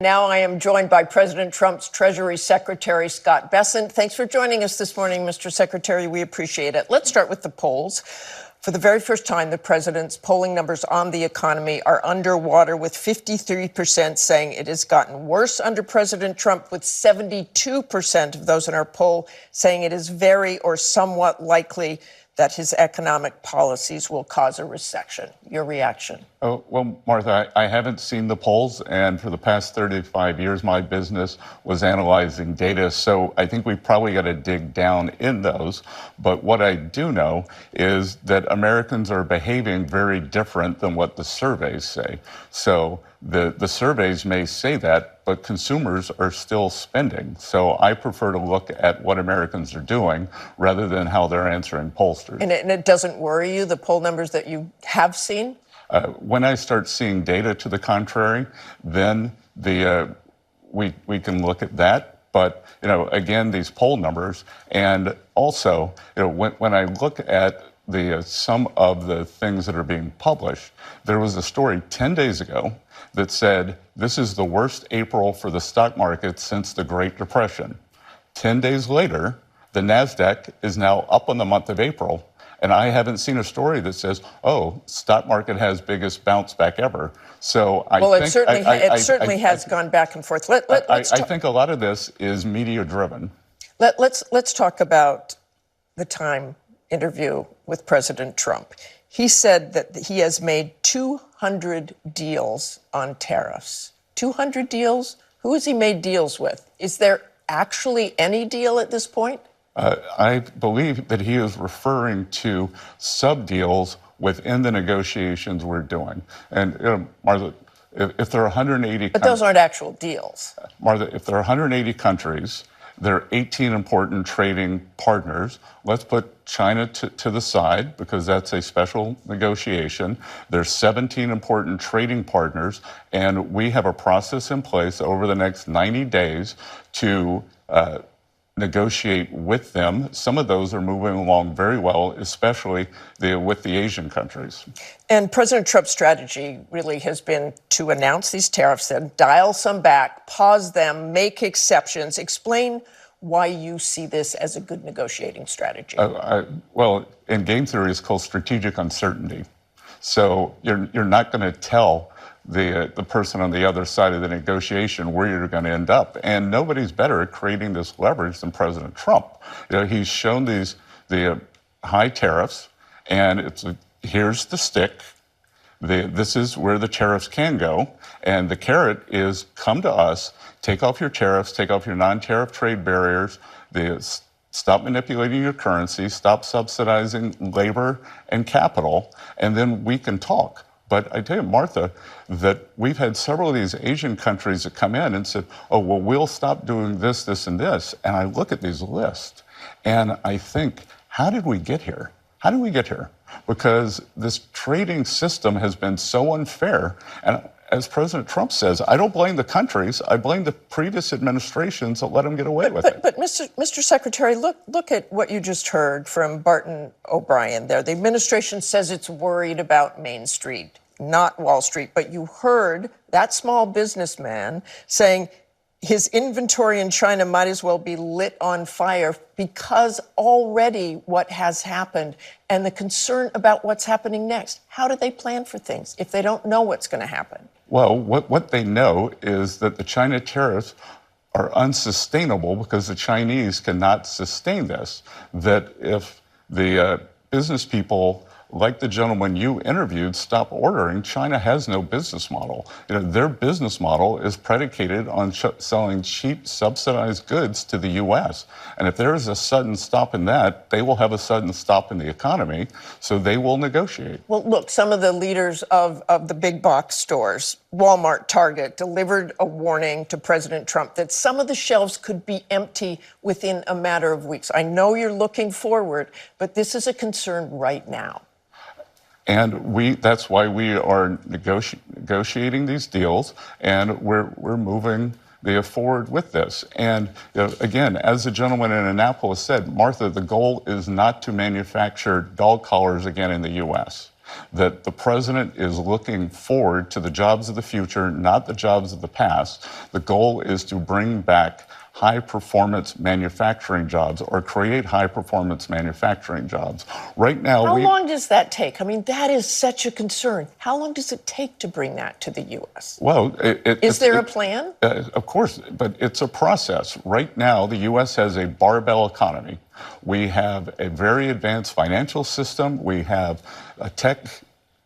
Now I am joined by President Trump's Treasury Secretary, Scott Bessent. Thanks for joining us this morning, Mr. Secretary. We appreciate it. Let's start with the polls. For the very first time, the president's polling numbers on the economy are underwater, with 53% saying it has gotten worse under President Trump, with 72% of those in our poll saying it is very or somewhat likely that his economic policies will cause a recession. Your reaction? Oh, well, Martha, I haven't seen the polls, and for the past 35 years, my business was analyzing data, so I think we probably got to dig down in those. But what I do know is that Americans are behaving very different than what the surveys say. So the surveys may say that, but consumers are still spending. So I prefer to look at what Americans are doing rather than how they're answering pollsters. And it doesn't worry you, the poll numbers that you have seen? When I start seeing data to the contrary, then we can look at that. But, again, these poll numbers, and also, when I look at some of the things that are being published, there was a story 10 days ago that said this is the worst April for the stock market since the Great Depression. 10 days later, the NASDAQ is now up on the month of April. And I haven't seen a story that says, "Oh, stock market has biggest bounce back ever." So it certainly has gone back and forth. I think a lot of this is media driven. Let's talk about the Time interview with President Trump. He said that he has made 200 deals on tariffs. 200 deals? Who has he made deals with? Is there actually any deal at this point? I believe that he is referring to sub-deals within the negotiations we're doing. And, Martha, if there are 180... But those aren't actual deals. Martha, if there are 180 countries, there are 18 important trading partners. Let's put China to the side because that's a special negotiation. There's 17 important trading partners, and we have a process in place over the next 90 days to negotiate with them. Some of those are moving along very well, especially with the Asian countries. And President Trump's strategy really has been to announce these tariffs, then dial some back, pause them, make exceptions. Explain why you see this as a good negotiating strategy. Well, in game theory, it's called strategic uncertainty. So you're not going to tell the person on the other side of the negotiation where you're going to end up. And nobody's better at creating this leverage than President Trump. He's shown the high tariffs, and here's the stick. This is where the tariffs can go. And the carrot is come to us, take off your tariffs, take off your non-tariff trade barriers, stop manipulating your currency, stop subsidizing labor and capital, and then we can talk. But I tell you, Martha, that we've had several of these Asian countries that come in and said, "Oh, well, we'll stop doing this, this, and this." And I look at these lists and I think, how did we get here? How did we get here? Because this trading system has been so unfair. And as President Trump says, I don't blame the countries. I blame the previous administrations that let them get away with it. But Mr. Secretary, look at what you just heard from Barton O'Brien there. The administration says it's worried about Main Street, not Wall Street. But you heard that small businessman saying his inventory in China might as well be lit on fire because already what has happened and the concern about what's happening next. How do they plan for things if they don't know what's going to happen? Well, what they know is that the China tariffs are unsustainable because the Chinese cannot sustain this. That if the business people, like the gentleman you interviewed, stop ordering, China has no business model. Their business model is predicated on selling cheap, subsidized goods to the U.S. And if there is a sudden stop in that, they will have a sudden stop in the economy, so they will negotiate. Well, look, some of the leaders of the big box stores, Walmart, Target, delivered a warning to President Trump that some of the shelves could be empty within a matter of weeks. I know you're looking forward, but this is a concern right now. And that's why we are negotiating these deals, and we're moving forward with this. And again, as the gentleman in Annapolis said, Martha, the goal is not to manufacture dog collars again in the U.S. that the president is looking forward to the jobs of the future, not the jobs of the past. The goal is to bring back high-performance manufacturing jobs or create high-performance manufacturing jobs. Right now, how long does that take? I mean, that is such a concern. How long does it take to bring that to the U.S.? Well, is there a plan? Of course, but it's a process. Right now, the U.S. has a barbell economy. We have a very advanced financial system. We have a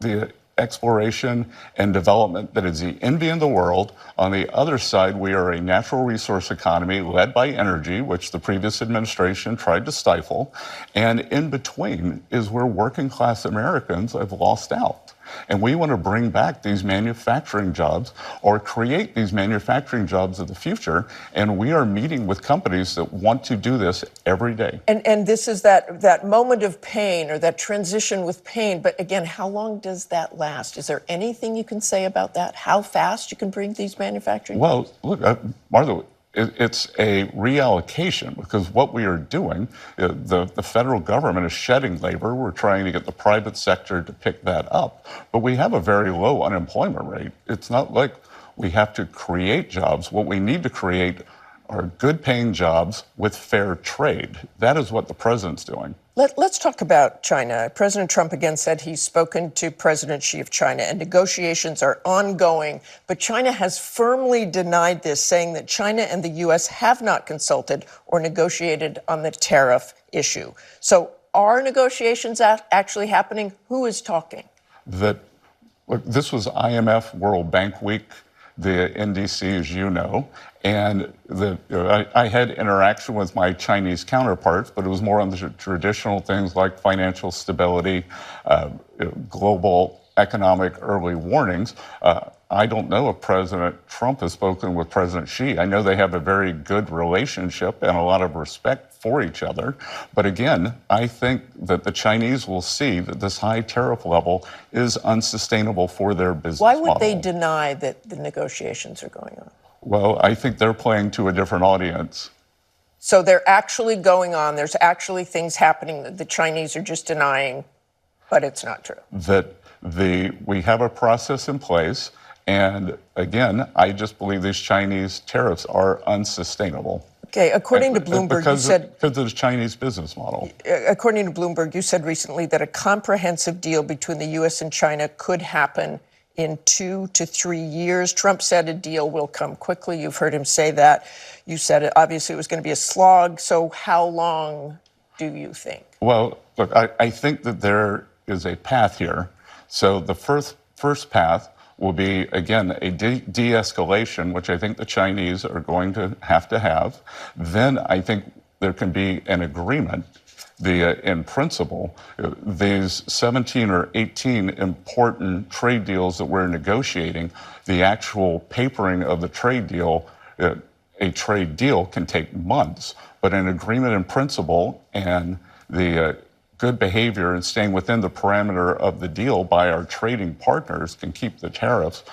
the exploration and development that is the envy in the world. On the other side, we are a natural resource economy led by energy, which the previous administration tried to stifle. And in between is where working class Americans have lost out. And we want to bring back these manufacturing jobs or create these manufacturing jobs of the future. And we are meeting with companies that want to do this every day. And this is that moment of pain or that transition with pain. But again, how long does that last? Is there anything you can say about that? How fast you can bring these manufacturing jobs? Well, look, Martha, it's a reallocation because what we are doing, the federal government is shedding labor. We're trying to get the private sector to pick that up. But we have a very low unemployment rate. It's not like we have to create jobs. What we need to create are good-paying jobs with fair trade. That is what the president's doing. Let's talk about China. President Trump again said he's spoken to President Xi of China and negotiations are ongoing. But China has firmly denied this, saying that China and the U.S. have not consulted or negotiated on the tariff issue. So are negotiations actually happening? Who is talking? Look, this was IMF World Bank Week, the NDC, as you know, and I had interaction with my Chinese counterparts, but it was more on the traditional things like financial stability, global economic early warnings. I don't know if President Trump has spoken with President Xi. I know they have a very good relationship and a lot of respect for each other. But again, I think that the Chinese will see that this high tariff level is unsustainable for their business model. Why would they deny that the negotiations are going on? Well, I think they're playing to a different audience. So they're actually going on. There's actually things happening that the Chinese are just denying, but it's not true. That we have a process in place. And again, I just believe these Chinese tariffs are unsustainable. Okay, according to Bloomberg, you said... Because of the Chinese business model. According to Bloomberg, you said recently that a comprehensive deal between the U.S. and China could happen in 2 to 3 years. Trump said a deal will come quickly. You've heard him say that. You said it, obviously it was going to be a slog. So how long do you think? Well, look, I think that there is a path here. So the first path will be, again, a de-escalation, which I think the Chinese are going to have. Then I think there can be an agreement. In principle, these 17 or 18 important trade deals that we're negotiating, the actual papering of the trade deal, a trade deal can take months, but an agreement in principle and the good behavior and staying within the parameter of the deal by our trading partners can keep the tariffs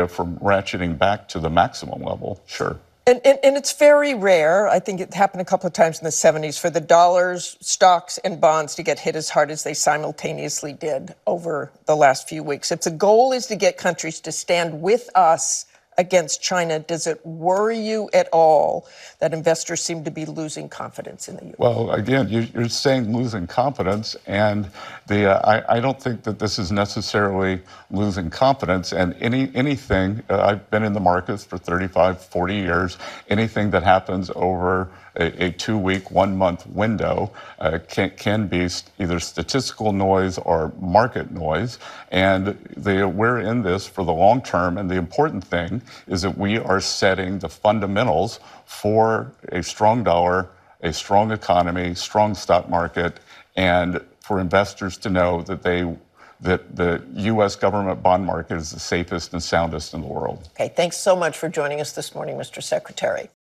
from ratcheting back to the maximum level, sure. And it's very rare, I think it happened a couple of times in the 70s, for the dollars, stocks, and bonds to get hit as hard as they simultaneously did over the last few weeks. If the goal is to get countries to stand with us against China, does it worry you at all that investors seem to be losing confidence in the U.S.? Well, again, you're saying losing confidence, and I don't think that this is necessarily losing confidence. And anything, I've been in the markets for 35, 40 years, anything that happens over a 2-week, 1-month window can be either statistical noise or market noise. And we're in this for the long term. And the important thing is that we are setting the fundamentals for a strong dollar, a strong economy, strong stock market, and for investors to know that the U.S. government bond market is the safest and soundest in the world. Okay, thanks so much for joining us this morning, Mr. Secretary.